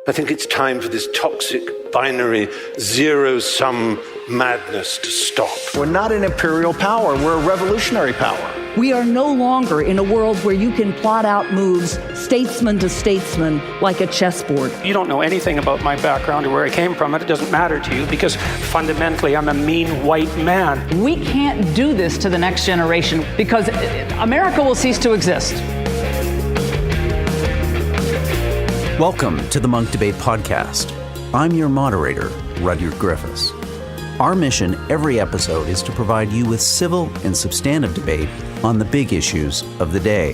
I think it's time for this toxic, binary, zero-sum madness to stop. We're not an imperial power. We're a revolutionary power. We are no longer in a world where you can plot out moves statesman to statesman like a chessboard. You don't know anything about my background or where I came from, and it doesn't matter to you because fundamentally I'm a mean white man. We can't do this to the next generation because America will cease to exist. Welcome to the Munk Debate Podcast. I'm your moderator, Rudyard Griffiths. Our mission every episode is to provide you with civil and substantive debate on the big issues of the day,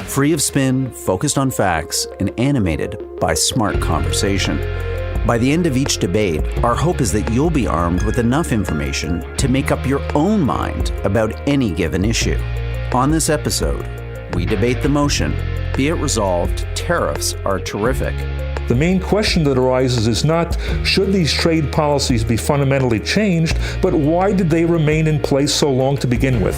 free of spin, focused on facts, and animated by smart conversation. By the end of each debate, our hope is that you'll be armed with enough information to make up your own mind about any given issue. On this episode, we debate the motion, be it resolved, tariffs are terrific. The main question that arises is not, should these trade policies be fundamentally changed, but why did they remain in place so long to begin with?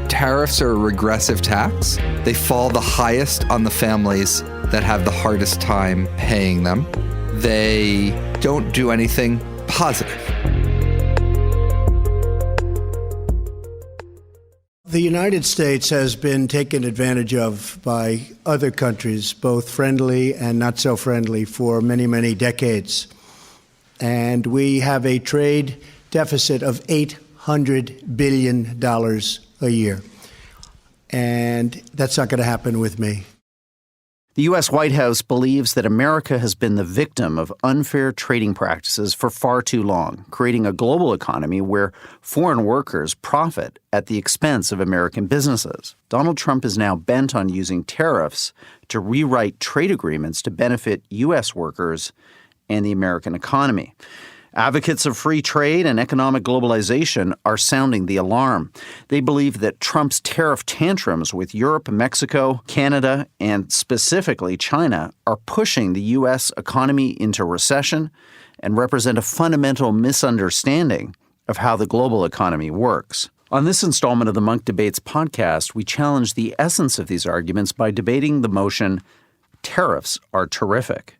Tariffs are a regressive tax. They fall the highest on the families that have the hardest time paying them. They don't do anything positive. The United States has been taken advantage of by other countries, both friendly and not so friendly, for many, many decades. And we have a trade deficit of $800 billion a year. And that's not going to happen with me. The U.S. White House believes that America has been the victim of unfair trading practices for far too long, creating a global economy where foreign workers profit at the expense of American businesses. Donald Trump is now bent on using tariffs to rewrite trade agreements to benefit U.S. workers and the American economy. Advocates of free trade and economic globalization are sounding the alarm. They believe that Trump's tariff tantrums with Europe, Mexico, Canada, and specifically China are pushing the U.S. economy into recession and represent a fundamental misunderstanding of how the global economy works. On this installment of the Munk Debates podcast, we challenge the essence of these arguments by debating the motion, tariffs are terrific.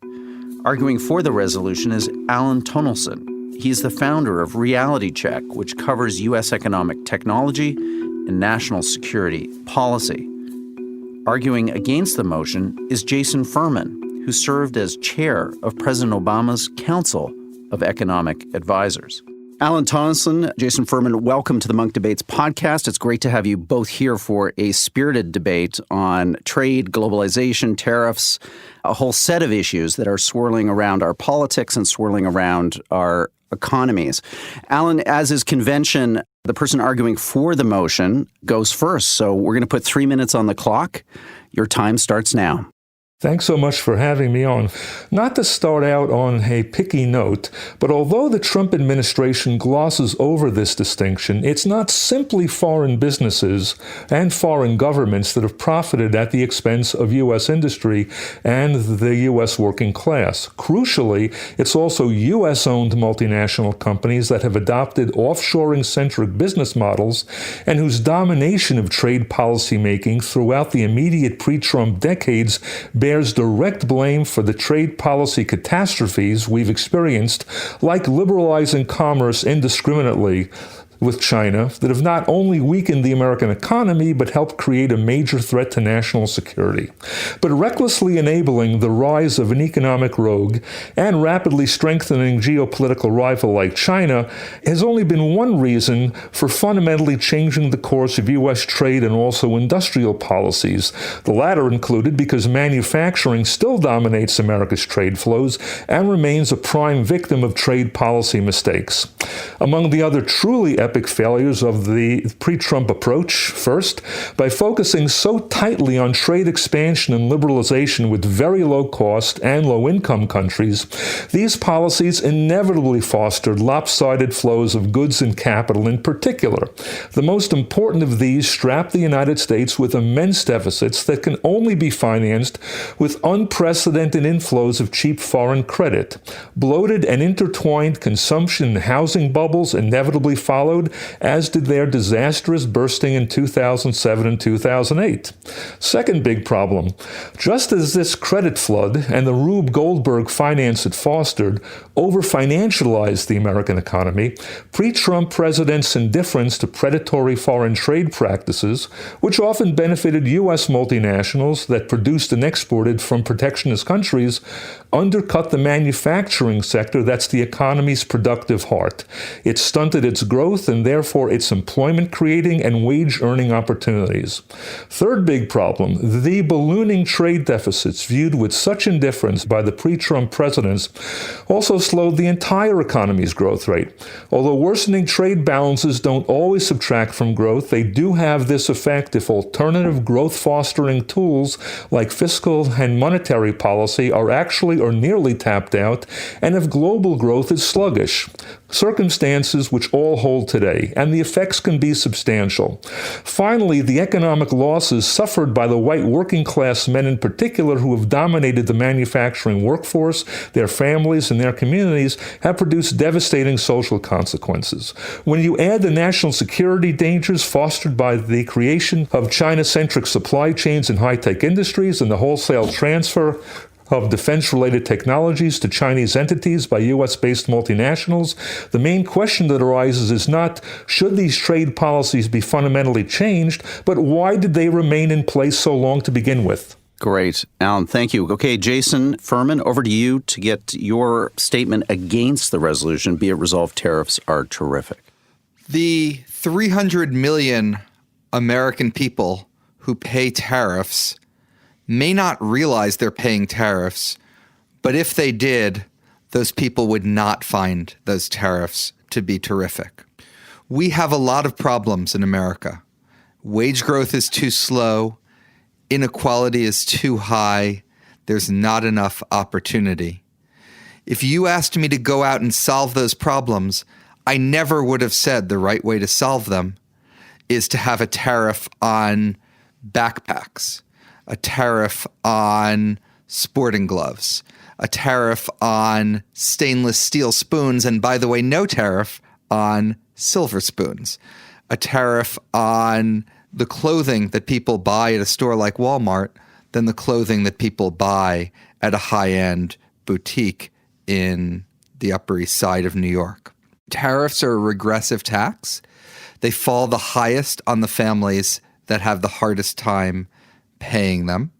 Arguing for the resolution is Alan Tonelson. He's the founder of Reality Check, which covers U.S. economic technology and national security policy. Arguing against the motion is Jason Furman, who served as chair of President Obama's Council of Economic Advisors. Alan Tonelson, Jason Furman, welcome to the Munk Debates podcast. It's great to have you both here for a spirited debate on trade, globalization, tariffs, a whole set of issues that are swirling around our politics and swirling around our economies. Alan, as is convention, the person arguing for the motion goes first. So we're going to put 3 minutes on the clock. Your time starts now. Thanks so much for having me on. Not to start out on a picky note, but although the Trump administration glosses over this distinction, it's not simply foreign businesses and foreign governments that have profited at the expense of U.S. industry and the U.S. working class. Crucially, it's also U.S.-owned multinational companies that have adopted offshoring-centric business models and whose domination of trade policy making throughout the immediate pre-Trump decades bears direct blame for the trade policy catastrophes we've experienced, like liberalizing commerce indiscriminately with China, that have not only weakened the American economy, but helped create a major threat to national security. But recklessly enabling the rise of an economic rogue and rapidly strengthening geopolitical rival like China has only been one reason for fundamentally changing the course of U.S. trade and also industrial policies. The latter included because manufacturing still dominates America's trade flows and remains a prime victim of trade policy mistakes. Among the other truly epic failures of the pre-Trump approach, first, by focusing so tightly on trade expansion and liberalization with very low-cost and low-income countries, these policies inevitably fostered lopsided flows of goods and capital in particular. The most important of these strapped the United States with immense deficits that can only be financed with unprecedented inflows of cheap foreign credit. Bloated and intertwined consumption and housing bubbles inevitably followed, explode, as did their disastrous bursting in 2007 and 2008. Second big problem, just as this credit flood and the Rube Goldberg finance it fostered over-financialized the American economy, pre-Trump presidents' indifference to predatory foreign trade practices, which often benefited U.S. multinationals that produced and exported from protectionist countries, undercut the manufacturing sector that's the economy's productive heart. It stunted its growth and therefore its employment-creating and wage-earning opportunities. Third big problem, the ballooning trade deficits viewed with such indifference by the pre-Trump presidents also slowed the entire economy's growth rate. Although worsening trade balances don't always subtract from growth, they do have this effect if alternative growth-fostering tools like fiscal and monetary policy are actually or nearly tapped out, and if global growth is sluggish. Circumstances which all hold today, and the effects can be substantial. Finally, the economic losses suffered by the white working class men in particular who have dominated the manufacturing workforce, their families, and their communities have produced devastating social consequences. When you add the national security dangers fostered by the creation of China-centric supply chains in high-tech industries and the wholesale transfer of defense-related technologies to Chinese entities by U.S.-based multinationals, the main question that arises is not, should these trade policies be fundamentally changed, but why did they remain in place so long to begin with? Great. Alan, thank you. Okay, Jason Furman, over to you to get your statement against the resolution, be it resolved tariffs are terrific. The 300 million American people who pay tariffs may not realize they're paying tariffs, but if they did, those people would not find those tariffs to be terrific. We have a lot of problems in America. Wage growth is too slow. Inequality is too high. There's not enough opportunity. If you asked me to go out and solve those problems, I never would have said the right way to solve them is to have a tariff on backpacks, a tariff on sporting gloves, a tariff on stainless steel spoons, and by the way, no tariff on silver spoons, a tariff on the clothing that people buy at a store like Walmart than the clothing that people buy at a high-end boutique in the Upper East Side of New York. Tariffs are a regressive tax. They fall the highest on the families that have the hardest time paying them.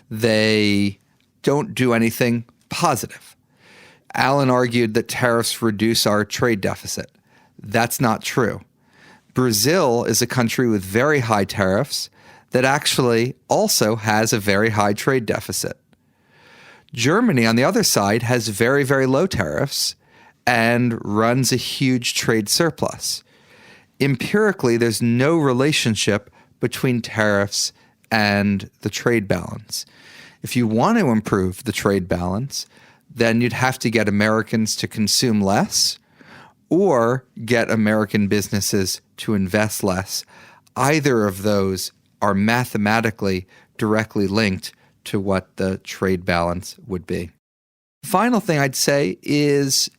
They don't do anything positive. Alan argued that tariffs reduce our trade deficit. That's not true. Brazil is a country with very high tariffs that actually also has a very high trade deficit. Germany, on the other side, has very, very low tariffs and runs a huge trade surplus. Empirically, there's no relationship between tariffs and the trade balance. If you want to improve the trade balance, then you'd have to get Americans to consume less or get American businesses to invest less. Either of those are mathematically directly linked to what the trade balance would be. Final thing I'd say is,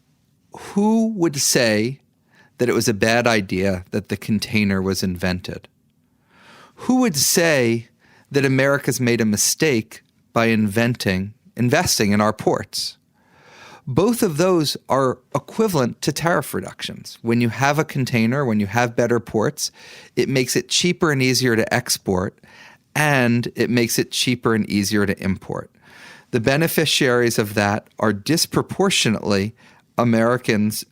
who would say that it was a bad idea that the container was invented? Who would say that America's made a mistake by investing in our ports? Both of those are equivalent to tariff reductions. When you have a container, when you have better ports, it makes it cheaper and easier to export, and it makes it cheaper and easier to import. The beneficiaries of that are disproportionately Americans,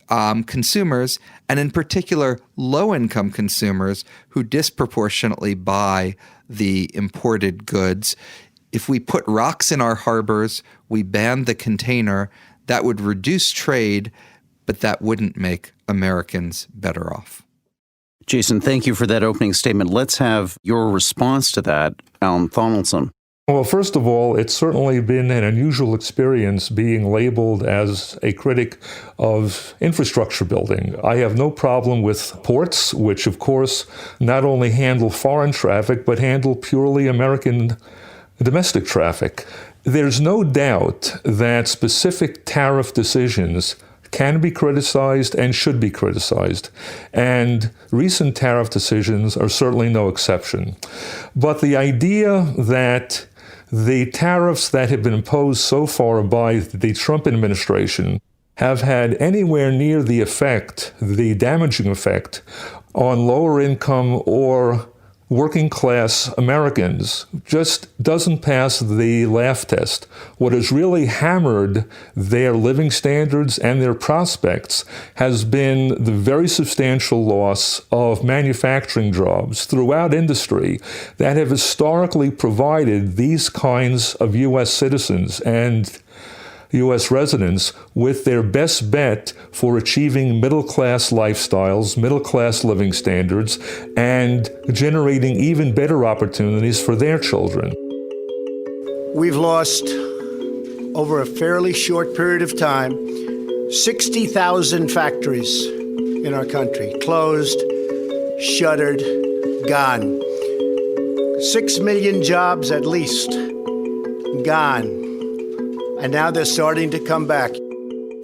consumers, and in particular, low-income consumers who disproportionately buy the imported goods. If we put rocks in our harbors, we ban the container, that would reduce trade, but that wouldn't make Americans better off. Jason, thank you for that opening statement. Let's have your response to that, Alan Tonelson. Well, first of all, it's certainly been an unusual experience being labeled as a critic of infrastructure building. I have no problem with ports, which, of course, not only handle foreign traffic, but handle purely American domestic traffic. There's no doubt that specific tariff decisions can be criticized and should be criticized. And recent tariff decisions are certainly no exception. But the idea that the tariffs that have been imposed so far by the Trump administration have had anywhere near the effect, the damaging effect, on lower income or working class Americans just doesn't pass the laugh test. What has really hammered their living standards and their prospects has been the very substantial loss of manufacturing jobs throughout industry that have historically provided these kinds of U.S. citizens and U.S. residents with their best bet for achieving middle-class lifestyles, middle-class living standards, and generating even better opportunities for their children. We've lost, over a fairly short period of time, 60,000 factories in our country, closed, shuttered, gone. 6 million jobs at least, gone. And now they're starting to come back.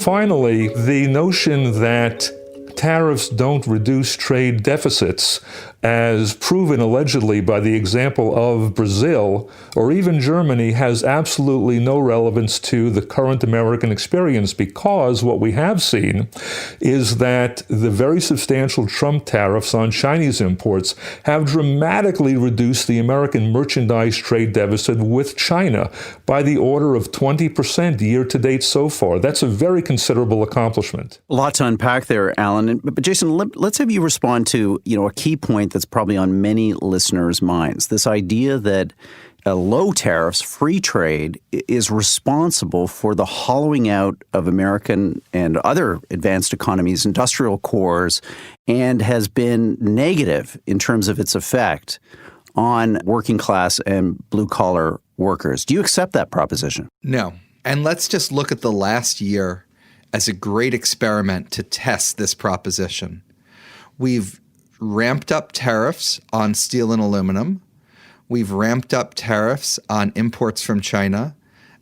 Finally, the notion that tariffs don't reduce trade deficits, as proven allegedly by the example of Brazil or even Germany, has absolutely no relevance to the current American experience, because what we have seen is that the very substantial Trump tariffs on Chinese imports have dramatically reduced the American merchandise trade deficit with China by the order of 20% year to date so far. That's a very considerable accomplishment. A lot to unpack there, Alan. But Jason, let's have you respond to, a key point that's probably on many listeners' minds. This idea that low tariffs, free trade, is responsible for the hollowing out of American and other advanced economies' industrial cores, and has been negative in terms of its effect on working class and blue-collar workers. Do you accept that proposition? No. And let's just look at the last year as a great experiment to test this proposition. We've ramped up tariffs on steel and aluminum. We've ramped up tariffs on imports from China.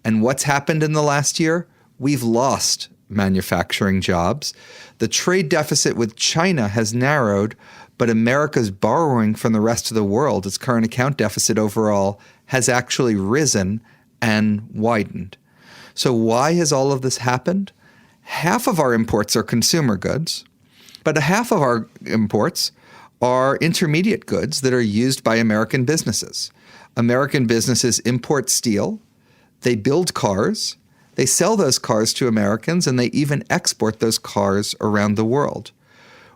And what's happened in the last year? We've lost manufacturing jobs. The trade deficit with China has narrowed, but America's borrowing from the rest of the world, its current account deficit overall, has actually risen and widened. So why has all of this happened? Half of our imports are consumer goods, but a half of our imports are intermediate goods that are used by American businesses. American businesses import steel, they build cars, they sell those cars to Americans, and they even export those cars around the world.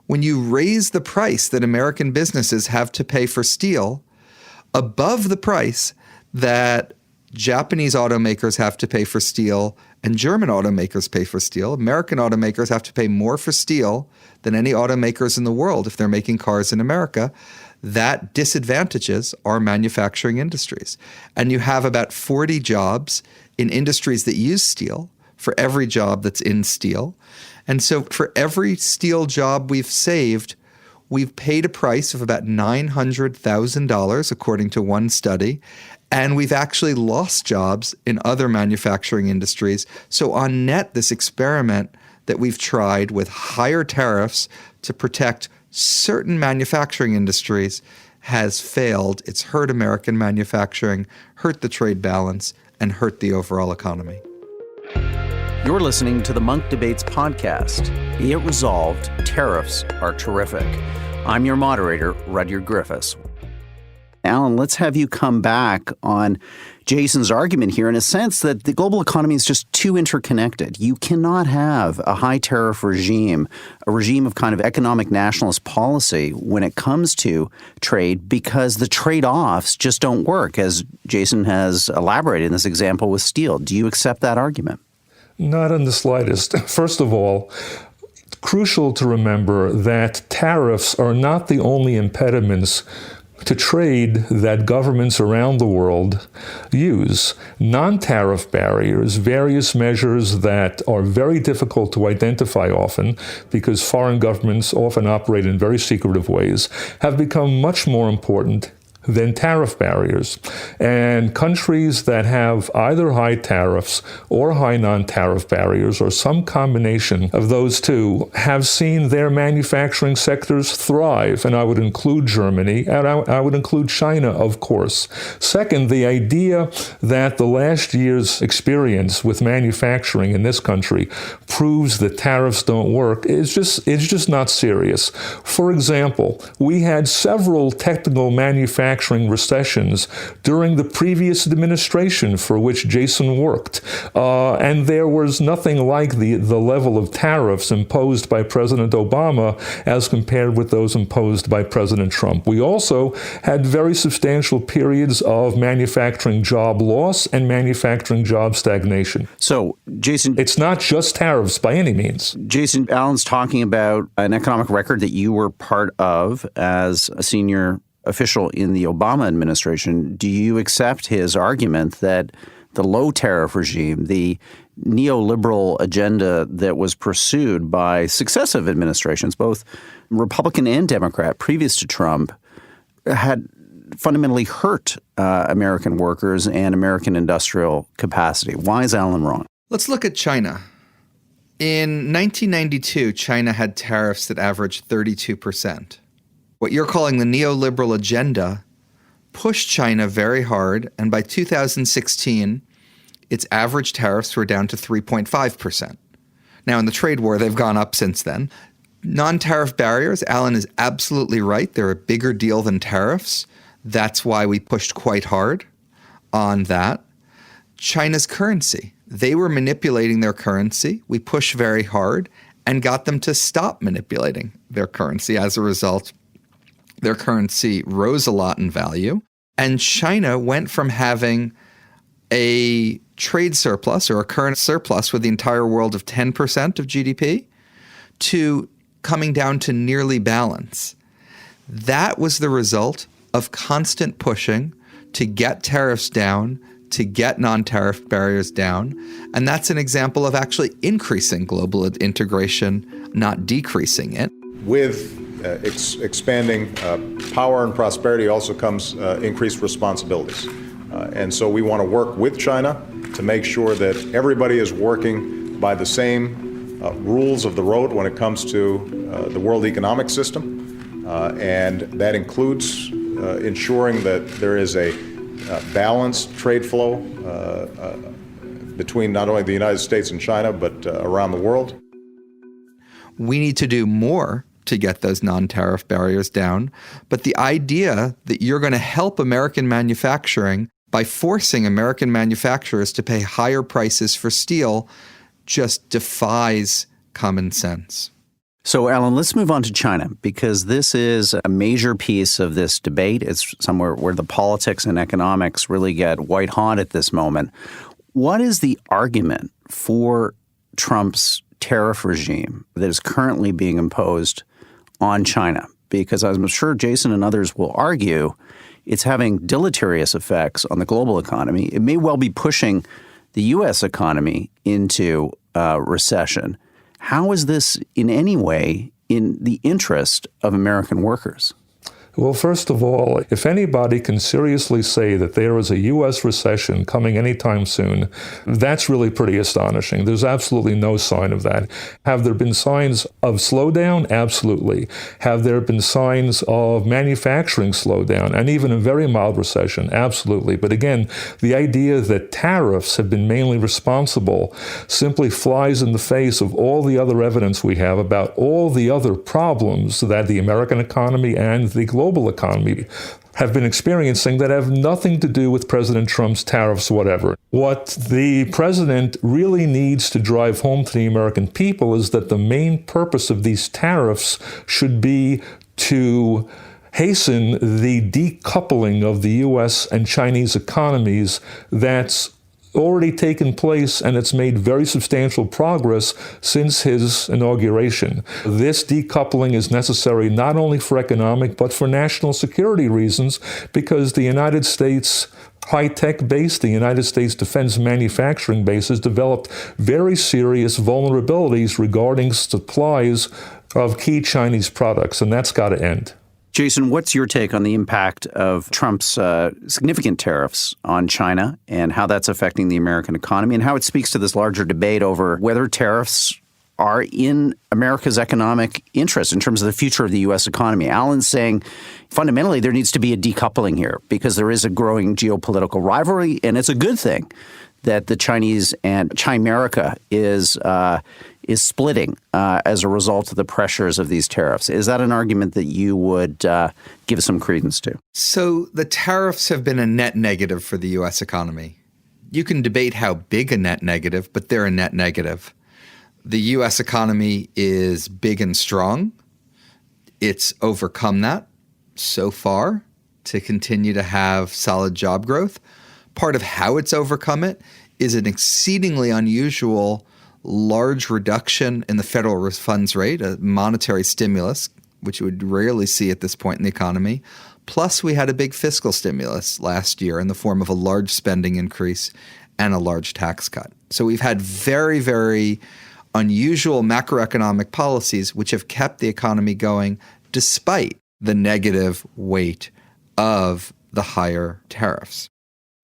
When you raise the price that American businesses have to pay for steel above the price that Japanese automakers have to pay for steel and German automakers pay for steel, American automakers have to pay more for steel than any automakers in the world if they're making cars in America, that disadvantages our manufacturing industries. And you have about 40 jobs in industries that use steel for every job that's in steel. And so for every steel job we've saved, we've paid a price of about $900,000, according to one study. And we've actually lost jobs in other manufacturing industries. So on net, this experiment that we've tried with higher tariffs to protect certain manufacturing industries has failed. It's hurt American manufacturing, hurt the trade balance, and hurt the overall economy. You're listening to the Munk Debates podcast. Be it resolved, tariffs are terrific. I'm your moderator, Rudyard Griffiths. Alan, let's have you come back on Jason's argument here in a sense that the global economy is just too interconnected. You cannot have a high tariff regime, a regime of kind of economic nationalist policy when it comes to trade, because the trade-offs just don't work, as Jason has elaborated in this example with steel. Do you accept that argument? Not in the slightest. First of all, crucial to remember that tariffs are not the only impediments to trade that governments around the world use. Non-tariff barriers, various measures that are very difficult to identify often because foreign governments often operate in very secretive ways, have become much more important than tariff barriers. And countries that have either high tariffs or high non-tariff barriers, or some combination of those two, have seen their manufacturing sectors thrive. And I would include Germany, and I would include China, of course. Second, the idea that the last year's experience with manufacturing in this country proves that tariffs don't work is just not serious. For example, we had several technical manufacturing recessions during the previous administration for which Jason worked, and there was nothing like the level of tariffs imposed by President Obama as compared with those imposed by President Trump. We also had very substantial periods of manufacturing job loss and manufacturing job stagnation. So, Jason, it's not just tariffs by any means. Jason, Alan's talking about an economic record that you were part of as a senior official in the Obama administration. Do you accept his argument that the low tariff regime, the neoliberal agenda that was pursued by successive administrations, both Republican and Democrat, previous to Trump, had fundamentally hurt American workers and American industrial capacity? Why is Alan wrong? Let's look at China. In 1992, China had tariffs that averaged 32%. What you're calling the neoliberal agenda pushed China very hard, and by 2016, its average tariffs were down to 3.5%. Now, in the trade war, they've gone up since then. Non-tariff barriers, Alan is absolutely right. They're a bigger deal than tariffs. That's why we pushed quite hard on that. China's currency. They were manipulating their currency. We pushed very hard and got them to stop manipulating their currency. As a result, their currency rose a lot in value. And China went from having a trade surplus or a current surplus with the entire world of 10% of GDP to coming down to nearly balance. That was the result of constant pushing to get tariffs down, to get non-tariff barriers down. And that's an example of actually increasing global integration, not decreasing it. With expanding power and prosperity also comes increased responsibilities. And so we want to work with China to make sure that everybody is working by the same rules of the road when it comes to the world economic system. And that includes ensuring that there is a balanced trade flow between not only the United States and China, but around the world. We need to do more to get those non-tariff barriers down. But the idea that you're going to help American manufacturing by forcing American manufacturers to pay higher prices for steel just defies common sense. So, Alan, let's move on to China, because this is a major piece of this debate. It's somewhere where the politics and economics really get white hot at this moment. What is the argument for Trump's tariff regime that is currently being imposed on China? Because I'm sure Jason and others will argue it's having deleterious effects on the global economy. It may well be pushing the U.S. economy into recession. How is this in any way in the interest of American workers? Well, first of all, if anybody can seriously say that there is a U.S. recession coming anytime soon, that's really pretty astonishing. There's absolutely no sign of that. Have there been signs of slowdown? Absolutely. Have there been signs of manufacturing slowdown and even a very mild recession? Absolutely. But again, the idea that tariffs have been mainly responsible simply flies in the face of all the other evidence we have about all the other problems that the American economy and the global economy have been experiencing that have nothing to do with President Trump's tariffs, whatever. What the president really needs to drive home to the American people is that the main purpose of these tariffs should be to hasten the decoupling of the U.S. and Chinese economies that's already taken place, and it's made very substantial progress since his inauguration. This decoupling is necessary not only for economic but for national security reasons, because the United States high-tech base, the United States defense manufacturing base, has developed very serious vulnerabilities regarding supplies of key Chinese products, and that's got to end. Jason, what's your take on the impact of Trump's significant tariffs on China and how that's affecting the American economy and how it speaks to this larger debate over whether tariffs are in America's economic interest in terms of the future of the U.S. economy? Alan's saying fundamentally there needs to be a decoupling here because there is a growing geopolitical rivalry, and it's a good thing that the Chinese and Chimerica is splitting as a result of the pressures of these tariffs. Is that an argument that you would give some credence to? So the tariffs have been a net negative for the U.S. economy. You can debate how big a net negative, but they're a net negative. The U.S. economy is big and strong. It's overcome that so far to continue to have solid job growth. Part of how it's overcome it is an exceedingly unusual large reduction in the federal funds rate, a monetary stimulus, which you would rarely see at this point in the economy. Plus, we had a big fiscal stimulus last year in the form of a large spending increase and a large tax cut. So we've had very, very unusual macroeconomic policies which have kept the economy going despite the negative weight of the higher tariffs.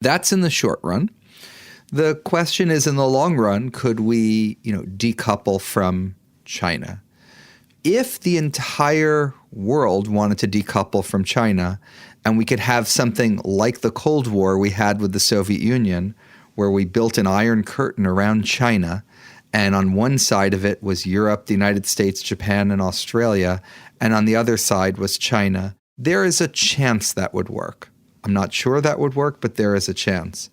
That's in the short run. The question is, in the long run, could we, decouple from China? If the entire world wanted to decouple from China and we could have something like the Cold War we had with the Soviet Union, where we built an iron curtain around China, and on one side of it was Europe, the United States, Japan, and Australia, and on the other side was China, there is a chance that would work. I'm not sure that would work, but there is a chance.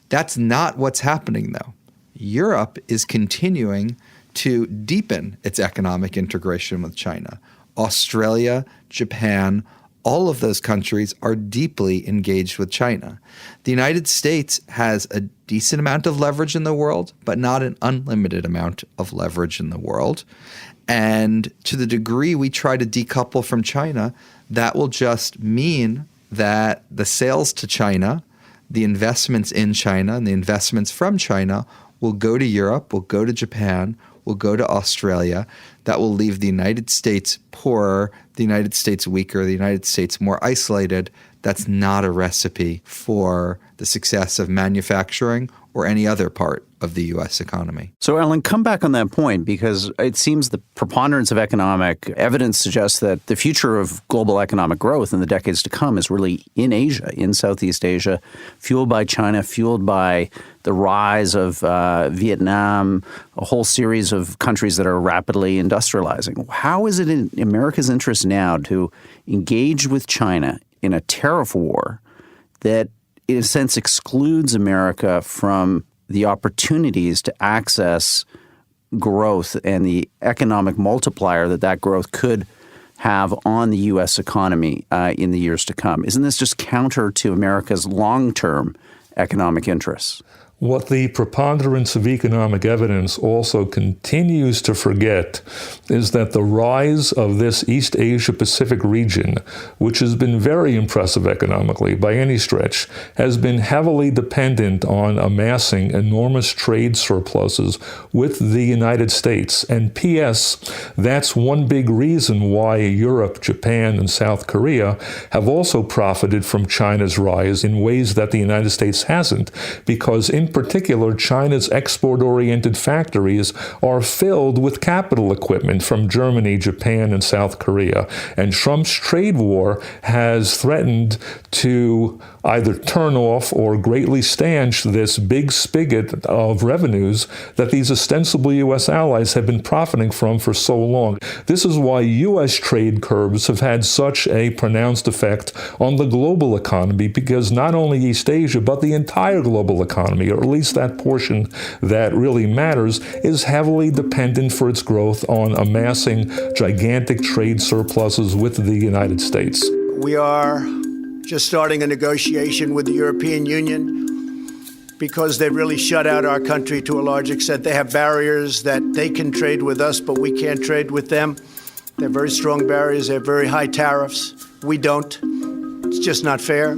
That's not what's happening, though. Europe is continuing to deepen its economic integration with China. Australia, Japan, all of those countries are deeply engaged with China. The United States has a decent amount of leverage in the world, but not an unlimited amount of leverage in the world. And to the degree we try to decouple from China, that will just mean that the sales to China, the investments in China, and the investments from China will go to Europe, will go to Japan, will go to Australia. That will leave the United States poorer, the United States weaker, the United States more isolated. That's not a recipe for the success of manufacturing or any other part of the U.S. economy. So, Alan, come back on that point, because it seems the preponderance of economic evidence suggests that the future of global economic growth in the decades to come is really in Asia, in Southeast Asia, fueled by China, fueled by the rise of Vietnam, a whole series of countries that are rapidly industrializing. How is it in America's interest now to engage with China in a tariff war that, in a sense, excludes America from the opportunities to access growth and the economic multiplier that growth could have on the U.S. economy in the years to come? Isn't this just counter to America's long-term economic interests? What the preponderance of economic evidence also continues to forget is that the rise of this East Asia-Pacific region, which has been very impressive economically by any stretch, has been heavily dependent on amassing enormous trade surpluses with the United States. And P.S., that's one big reason why Europe, Japan, and South Korea have also profited from China's rise in ways that the United States hasn't, because in particular, China's export-oriented factories are filled with capital equipment from Germany, Japan, and South Korea. And Trump's trade war has threatened to either turn off or greatly stanch this big spigot of revenues that these ostensible U.S. allies have been profiting from for so long. This is why U.S. trade curbs have had such a pronounced effect on the global economy, because not only East Asia, but the entire global economy, or at least that portion that really matters, is heavily dependent for its growth on amassing gigantic trade surpluses with the United States. We are just starting a negotiation with the European Union because they've really shut out our country to a large extent. They have barriers that they can trade with us, but we can't trade with them. They're very strong barriers. They have very high tariffs. We don't. It's just not fair.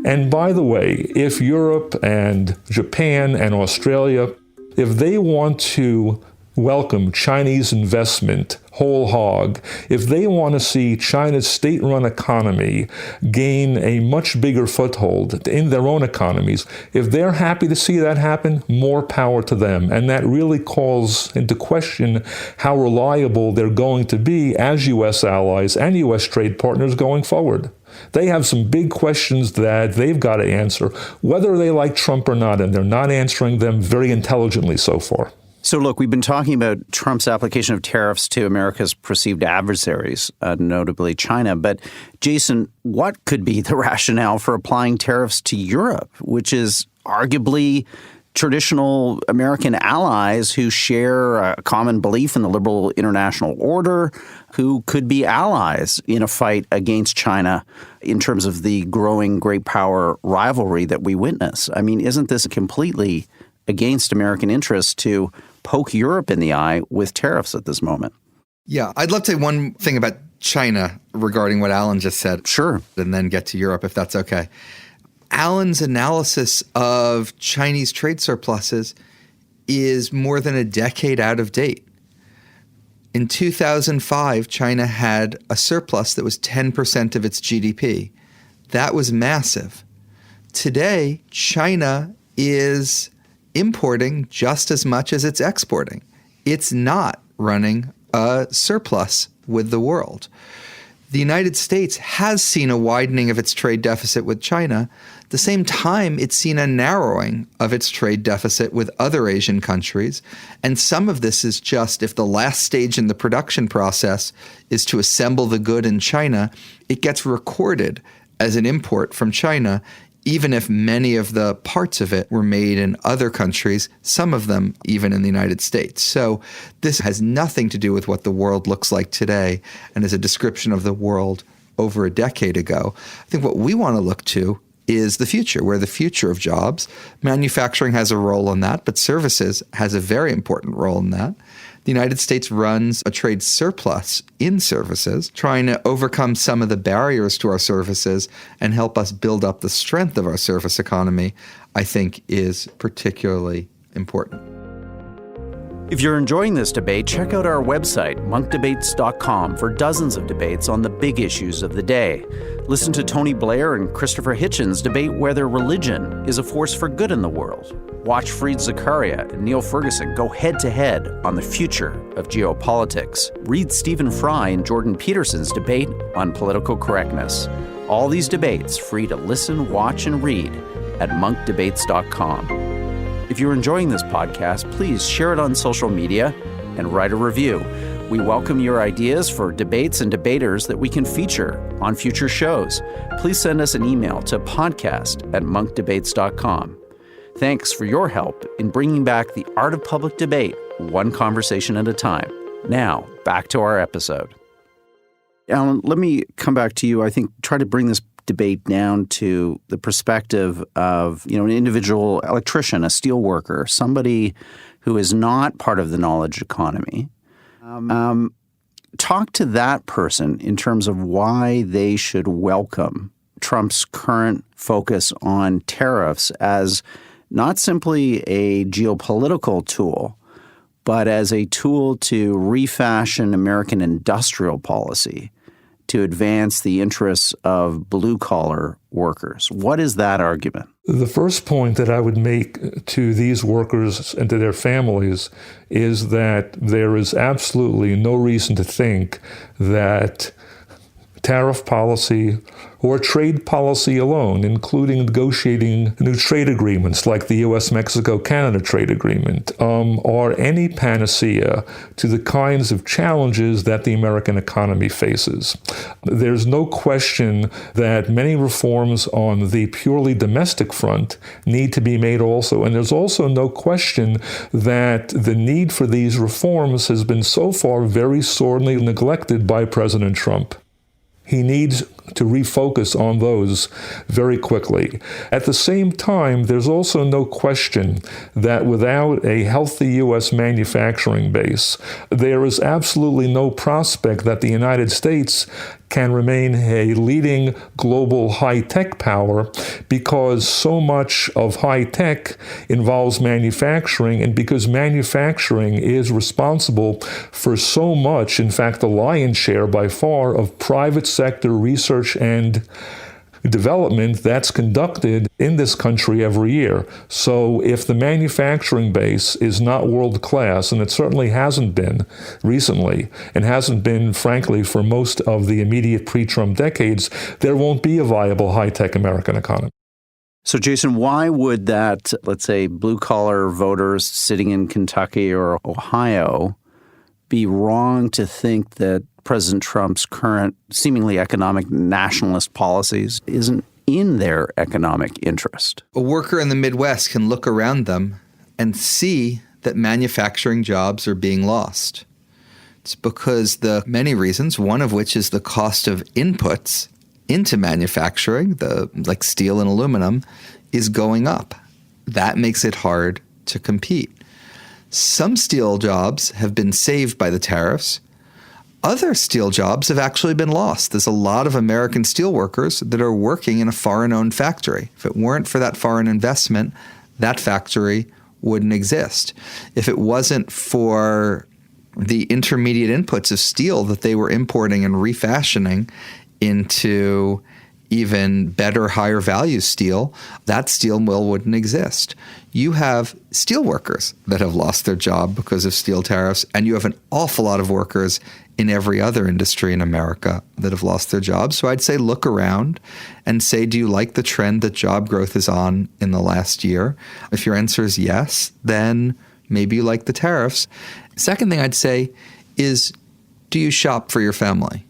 And by the way, if Europe and Japan and Australia, if they want to welcome Chinese investment whole hog, if they want to see China's state-run economy gain a much bigger foothold in their own economies, if they're happy to see that happen, more power to them. And that really calls into question how reliable they're going to be as U.S. allies and U.S. trade partners going forward. They have some big questions that they've got to answer, whether they like Trump or not, and they're not answering them very intelligently so far. So look, we've been talking about Trump's application of tariffs to America's perceived adversaries, notably China. But Jason, what could be the rationale for applying tariffs to Europe, which is arguably traditional American allies who share a common belief in the liberal international order, who could be allies in a fight against China in terms of the growing great power rivalry that we witness? I mean, isn't this completely against American interests to poke Europe in the eye with tariffs at this moment? Yeah, I'd love to say one thing about China regarding what Alan just said. Sure. And then get to Europe, if that's okay. Alan's analysis of Chinese trade surpluses is more than a decade out of date. In 2005, China had a surplus that was 10% of its GDP. That was massive. Today, China is importing just as much as it's exporting. It's not running a surplus with the world. The United States has seen a widening of its trade deficit with China. At the same time, it's seen a narrowing of its trade deficit with other Asian countries. And some of this is just if the last stage in the production process is to assemble the good in China, it gets recorded as an import from China, even if many of the parts of it were made in other countries, some of them even in the United States. So this has nothing to do with what the world looks like today and is a description of the world over a decade ago. I think what we want to look to is the future. We're the future of jobs. Manufacturing has a role in that, but services has a very important role in that. The United States runs a trade surplus in services, trying to overcome some of the barriers to our services and help us build up the strength of our service economy, I think is particularly important. If you're enjoying this debate, check out our website, monkdebates.com, for dozens of debates on the big issues of the day. Listen to Tony Blair and Christopher Hitchens debate whether religion is a force for good in the world. Watch Fareed Zakaria and Neil Ferguson go head-to-head on the future of geopolitics. Read Stephen Fry and Jordan Peterson's debate on political correctness. All these debates free to listen, watch, and read at monkdebates.com. If you're enjoying this podcast, please share it on social media and write a review. We welcome your ideas for debates and debaters that we can feature on future shows. Please send us an email to podcast@monkdebates.com. Thanks for your help in bringing back the art of public debate, one conversation at a time. Now, back to our episode. Alan, let me come back to you. I think try to bring this debate down to the perspective of, an individual electrician, a steel worker, somebody who is not part of the knowledge economy. Talk to that person in terms of why they should welcome Trump's current focus on tariffs as not simply a geopolitical tool, but as a tool to refashion American industrial policy to advance the interests of blue-collar workers. What is that argument? The first point that I would make to these workers and to their families is that there is absolutely no reason to think that tariff policy or trade policy alone, including negotiating new trade agreements like the U.S.-Mexico-Canada trade agreement, are any panacea to the kinds of challenges that the American economy faces. There's no question that many reforms on the purely domestic front need to be made also, and there's also no question that the need for these reforms has been so far very sorely neglected by President Trump. He needs to refocus on those very quickly. At the same time, there's also no question that without a healthy U.S. manufacturing base, there is absolutely no prospect that the United States can remain a leading global high-tech power, because so much of high-tech involves manufacturing, and because manufacturing is responsible for so much, in fact, the lion's share by far, of private sector research and development that's conducted in this country every year. So if the manufacturing base is not world-class, and it certainly hasn't been recently, and hasn't been, frankly, for most of the immediate pre-Trump decades, there won't be a viable high-tech American economy. So, Jason, why would that, let's say, blue-collar voters sitting in Kentucky or Ohio be wrong to think that President Trump's current seemingly economic nationalist policies isn't in their economic interest? A worker in the Midwest can look around them and see that manufacturing jobs are being lost. It's because the many reasons, one of which is the cost of inputs into manufacturing, like steel and aluminum, is going up. That makes it hard to compete. Some steel jobs have been saved by the tariffs. Other steel jobs have actually been lost. There's a lot of American steel workers that are working in a foreign-owned factory. If it weren't for that foreign investment, that factory wouldn't exist. If it wasn't for the intermediate inputs of steel that they were importing and refashioning into even better, higher value steel, that steel mill wouldn't exist. You have steel workers that have lost their job because of steel tariffs, and you have an awful lot of workers in every other industry in America that have lost their jobs. So I'd say look around and say, do you like the trend that job growth is on in the last year? If your answer is yes, then maybe you like the tariffs. Second thing I'd say is, do you shop for your family?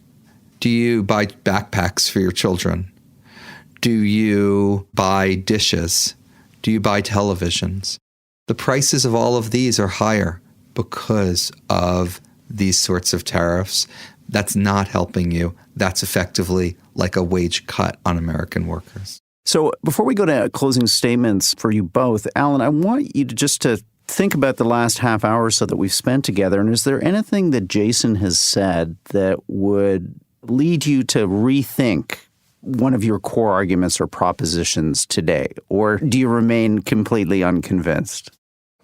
Do you buy backpacks for your children? Do you buy dishes? Do you buy televisions? The prices of all of these are higher because of these sorts of tariffs. That's not helping you. That's effectively like a wage cut on American workers. So before we go to closing statements for you both, Alan, I want you to think about the last half hour or so that we've spent together. And is there anything that Jason has said that would lead you to rethink one of your core arguments or propositions today? Or do you remain completely unconvinced?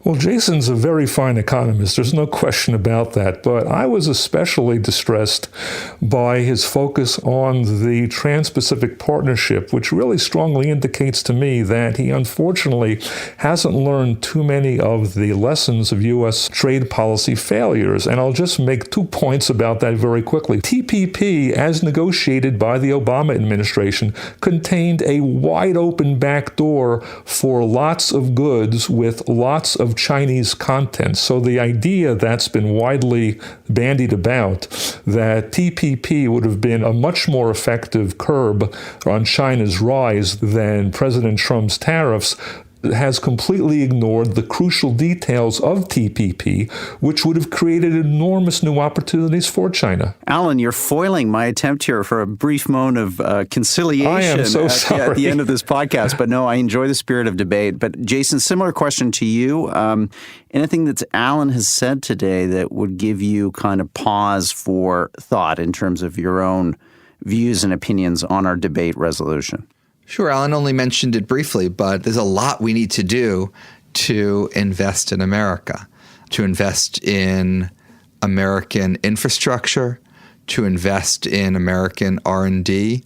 Well, Jason's a very fine economist. There's no question about that. But I was especially distressed by his focus on the Trans-Pacific Partnership, which really strongly indicates to me that he unfortunately hasn't learned too many of the lessons of U.S. trade policy failures. And I'll just make 2 points about that very quickly. TPP, as negotiated by the Obama administration, contained a wide open back door for lots of goods with lots of Chinese content. So the idea that's been widely bandied about that TPP would have been a much more effective curb on China's rise than President Trump's tariffs has completely ignored the crucial details of TPP, which would have created enormous new opportunities for China. Alan, you're foiling my attempt here for a brief moment of conciliation I am so sorry. At the end of this podcast. But no, I enjoy the spirit of debate. But Jason, similar question to you. Anything that Alan has said today that would give you kind of pause for thought in terms of your own views and opinions on our debate resolution? Sure, Alan only mentioned it briefly, but there's a lot we need to do to invest in America, to invest in American infrastructure, to invest in American R&D.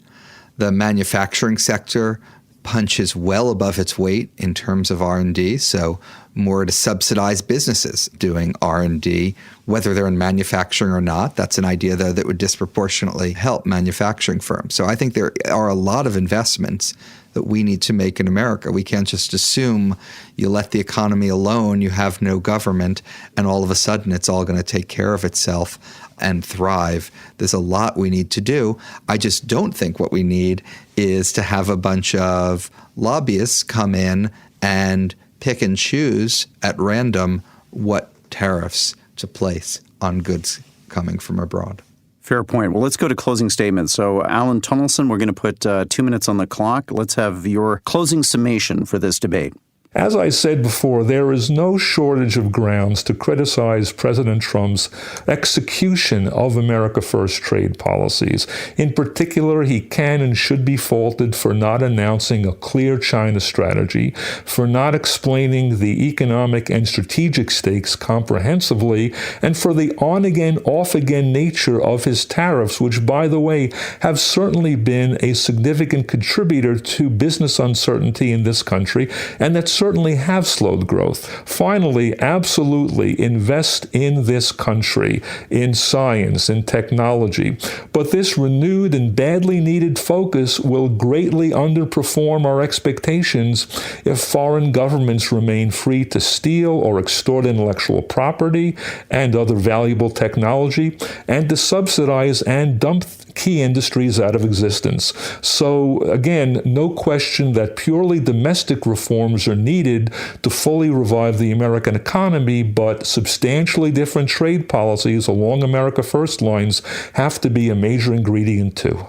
The manufacturing sector punches well above its weight in terms of R&D, so more to subsidize businesses doing R&D, whether they're in manufacturing or not. That's an idea, though, that would disproportionately help manufacturing firms. So I think there are a lot of investments that we need to make in America. We can't just assume you let the economy alone, you have no government, and all of a sudden it's all going to take care of itself and thrive. There's a lot we need to do. I just don't think what we need is to have a bunch of lobbyists come in and pick and choose at random what tariffs to place on goods coming from abroad. Fair point. Well, let's go to closing statements. So, Alan Tonelson, we're going to put 2 minutes on the clock. Let's have your closing summation for this debate. As I said before, there is no shortage of grounds to criticize President Trump's execution of America First trade policies. In particular, he can and should be faulted for not announcing a clear China strategy, for not explaining the economic and strategic stakes comprehensively, and for the on-again, off-again nature of his tariffs, which, by the way, have certainly been a significant contributor to business uncertainty in this country, and that certainly have slowed growth. Finally, absolutely invest in this country, in science, in technology. But this renewed and badly needed focus will greatly underperform our expectations if foreign governments remain free to steal or extort intellectual property and other valuable technology, and to subsidize and dump key industries out of existence. So again, no question that purely domestic reforms are needed to fully revive the American economy, but substantially different trade policies along America First lines have to be a major ingredient too.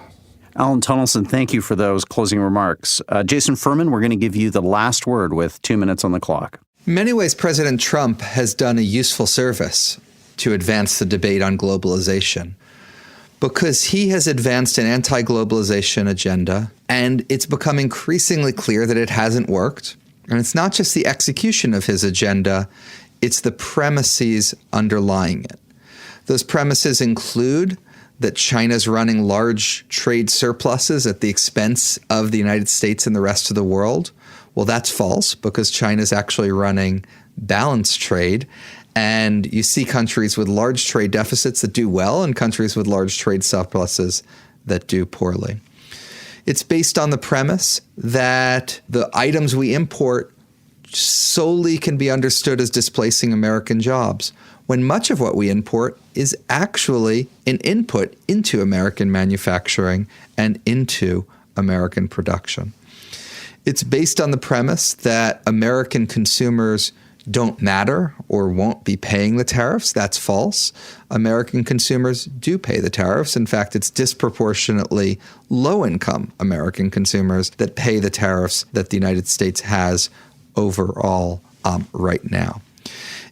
Alan Tonelson, thank you for those closing remarks. Jason Furman, we're going to give you the last word with 2 minutes on the clock. In many ways, President Trump has done a useful service to advance the debate on globalization, because he has advanced an anti-globalization agenda, and it's become increasingly clear that it hasn't worked. And it's not just the execution of his agenda, it's the premises underlying it. Those premises include that China's running large trade surpluses at the expense of the United States and the rest of the world. Well, that's false, because China's actually running balanced trade. And you see countries with large trade deficits that do well and countries with large trade surpluses that do poorly. It's based on the premise that the items we import solely can be understood as displacing American jobs, when much of what we import is actually an input into American manufacturing and into American production. It's based on the premise that American consumers don't matter or won't be paying the tariffs. That's false. American consumers do pay the tariffs. In fact, it's disproportionately low-income American consumers that pay the tariffs that the United States has overall right now.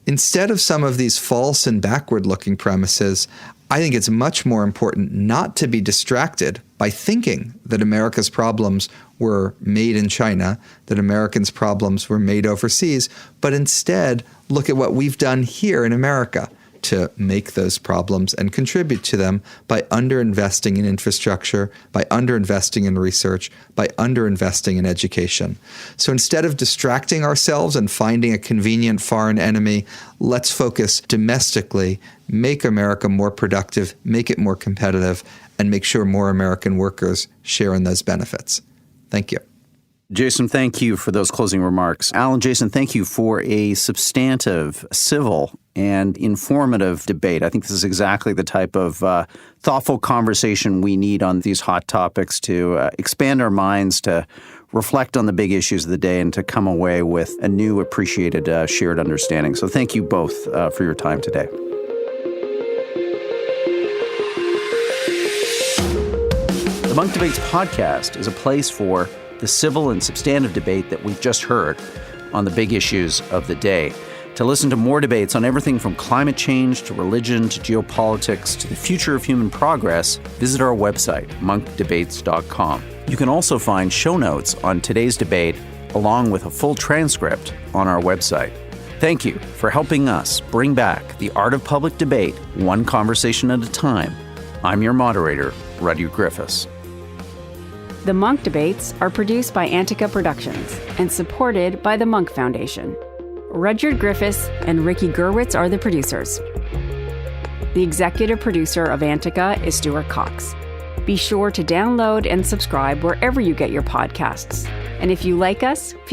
Instead of some of these false and backward-looking premises, I think it's much more important not to be distracted by thinking that America's problems were made in China, that Americans' problems were made overseas, but instead look at what we've done here in America to make those problems and contribute to them by underinvesting in infrastructure, by underinvesting in research, by underinvesting in education. So instead of distracting ourselves and finding a convenient foreign enemy, let's focus domestically, make America more productive, make it more competitive, and make sure more American workers share in those benefits. Thank you. Jason, thank you for those closing remarks. Alan, Jason, thank you for a substantive, civil, and informative debate. I think this is exactly the type of thoughtful conversation we need on these hot topics to expand our minds, to reflect on the big issues of the day, and to come away with a new, appreciated, shared understanding. So thank you both for your time today. The Munk Debates podcast is a place for the civil and substantive debate that we've just heard on the big issues of the day. To listen to more debates on everything from climate change to religion to geopolitics to the future of human progress, visit our website, monkdebates.com. You can also find show notes on today's debate along with a full transcript on our website. Thank you for helping us bring back the art of public debate, one conversation at a time. I'm your moderator, Rudyard Griffiths. The Munk Debates are produced by Antica Productions and supported by the Munk Foundation. Rudyard Griffiths and Ricky Gerwitz are the producers. The executive producer of Antica is Stuart Cox. Be sure to download and subscribe wherever you get your podcasts. And if you like us,